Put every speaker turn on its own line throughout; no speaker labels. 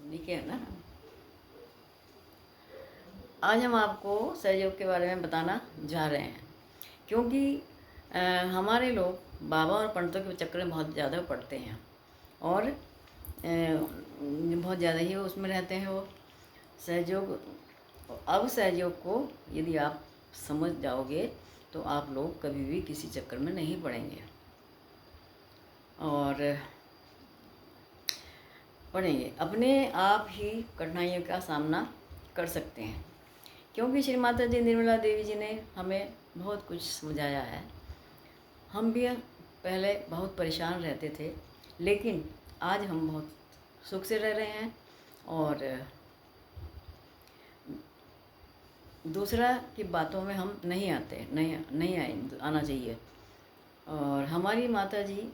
ठीक है ना। आज हम आपको सहयोग के बारे में बताना जा रहे हैं, क्योंकि हमारे लोग बाबा और पंडितों के चक्कर में बहुत ज़्यादा पड़ते हैं और बहुत ज़्यादा ही उसमें रहते हैं वो सहयोग। अब सहयोग को यदि आप समझ जाओगे तो आप लोग कभी भी किसी चक्कर में नहीं पड़ेंगे और अपने आप ही कठिनाइयों का सामना कर सकते हैं, क्योंकि श्री माता जी निर्मला देवी जी ने हमें बहुत कुछ समझाया है। हम भी पहले बहुत परेशान रहते थे, लेकिन आज हम बहुत सुख से रह रहे हैं और दूसरा की बातों में हम नहीं आते, नहीं आना चाहिए। और हमारी माता जी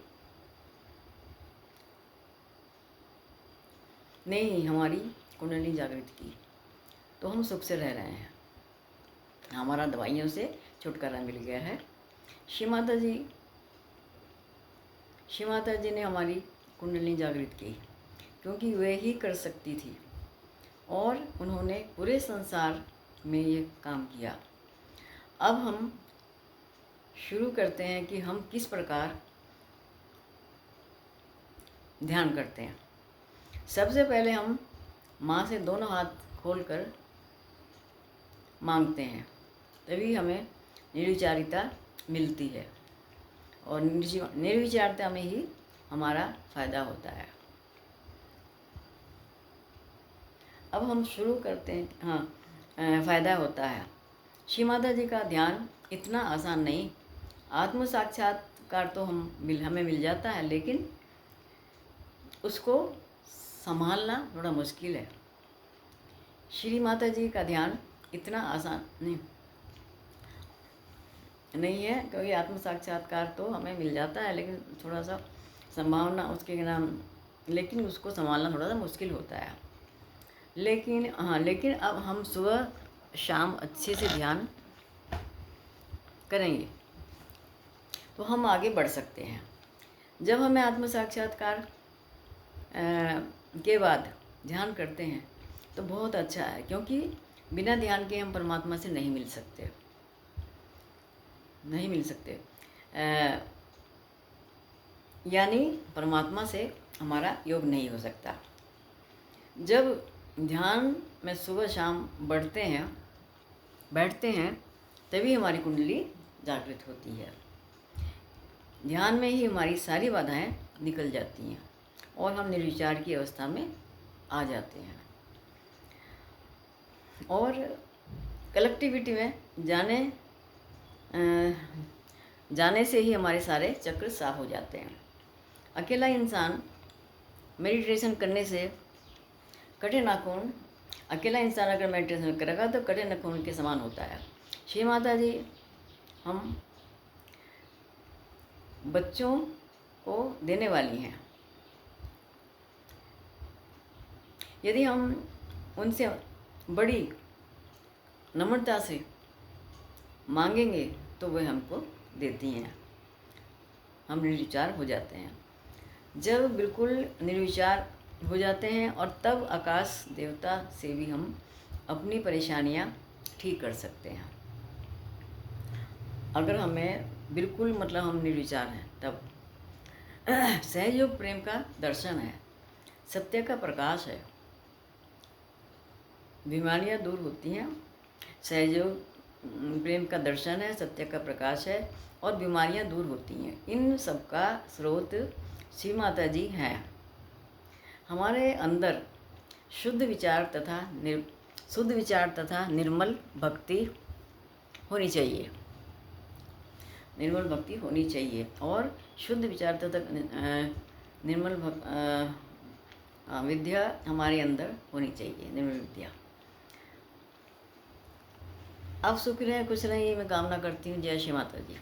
ने ही हमारी कुंडली जागृत की, तो हम सुख से रह रहे हैं, हमारा दवाइयों से छुटकारा मिल गया है। श्री माता जी ने हमारी कुंडली जागृत की, क्योंकि वे ही कर सकती थी और उन्होंने पूरे संसार में ये काम किया। अब हम शुरू करते हैं कि हम किस प्रकार ध्यान करते हैं। सबसे पहले हम माँ से दोनों हाथ खोलकर मांगते हैं, तभी हमें निर्विचारिता मिलती है और निर्विचारिता में ही हमारा फ़ायदा होता है। अब हम शुरू करते हैं। फ़ायदा होता है। श्री माता जी का ध्यान इतना आसान नहीं। आत्म साक्षात्कार तो हमें मिल जाता है, लेकिन उसको संभालना थोड़ा मुश्किल है। श्री माता जी का ध्यान इतना आसान नहीं है, क्योंकि आत्म साक्षात्कार तो हमें मिल जाता है, लेकिन थोड़ा सा संभावना उसके नाम, लेकिन उसको संभालना थोड़ा सा मुश्किल होता है। लेकिन अब हम सुबह शाम अच्छे से ध्यान करेंगे तो हम आगे बढ़ सकते हैं। जब हमें आत्म साक्षात्कार के बाद ध्यान करते हैं तो बहुत अच्छा है, क्योंकि बिना ध्यान के हम परमात्मा से नहीं मिल सकते। यानी परमात्मा से हमारा योग नहीं हो सकता। जब ध्यान में सुबह शाम बैठते हैं तभी हमारी कुंडली जागृत होती है। ध्यान में ही हमारी सारी बाधाएं निकल जाती हैं और हम निर्विचार की अवस्था में आ जाते हैं और कलेक्टिविटी में जाने से ही हमारे सारे चक्र साफ हो जाते हैं। अकेला इंसान मेडिटेशन करने से अकेला इंसान अगर मेडिटेशन करेगा तो कठे नाखून के समान होता है। श्री माता जी हम बच्चों को देने वाली हैं। यदि हम उनसे बड़ी नम्रता से मांगेंगे तो वे हमको देती हैं। हम निर्विचार हो जाते हैं। जब बिल्कुल निर्विचार हो जाते हैं और तब आकाश देवता से भी हम अपनी परेशानियां ठीक कर सकते हैं। अगर हमें बिल्कुल हम निर्विचार हैं तब सहयोग प्रेम का दर्शन है, सत्य का प्रकाश है, बीमारियां दूर होती हैं। सहयोग प्रेम का दर्शन है, सत्य का प्रकाश है और बीमारियां दूर होती हैं। इन सब का स्रोत श्री माता जी हैं। हमारे अंदर शुद्ध विचार तथा निर्मल भक्ति होनी चाहिए और शुद्ध विचार तथा निर्मल विद्या हमारे अंदर होनी चाहिए, निर्मल विद्या। आप सुख रहें, खुश रहें, ये मैं कामना करती हूँ। जय श्री माता जी।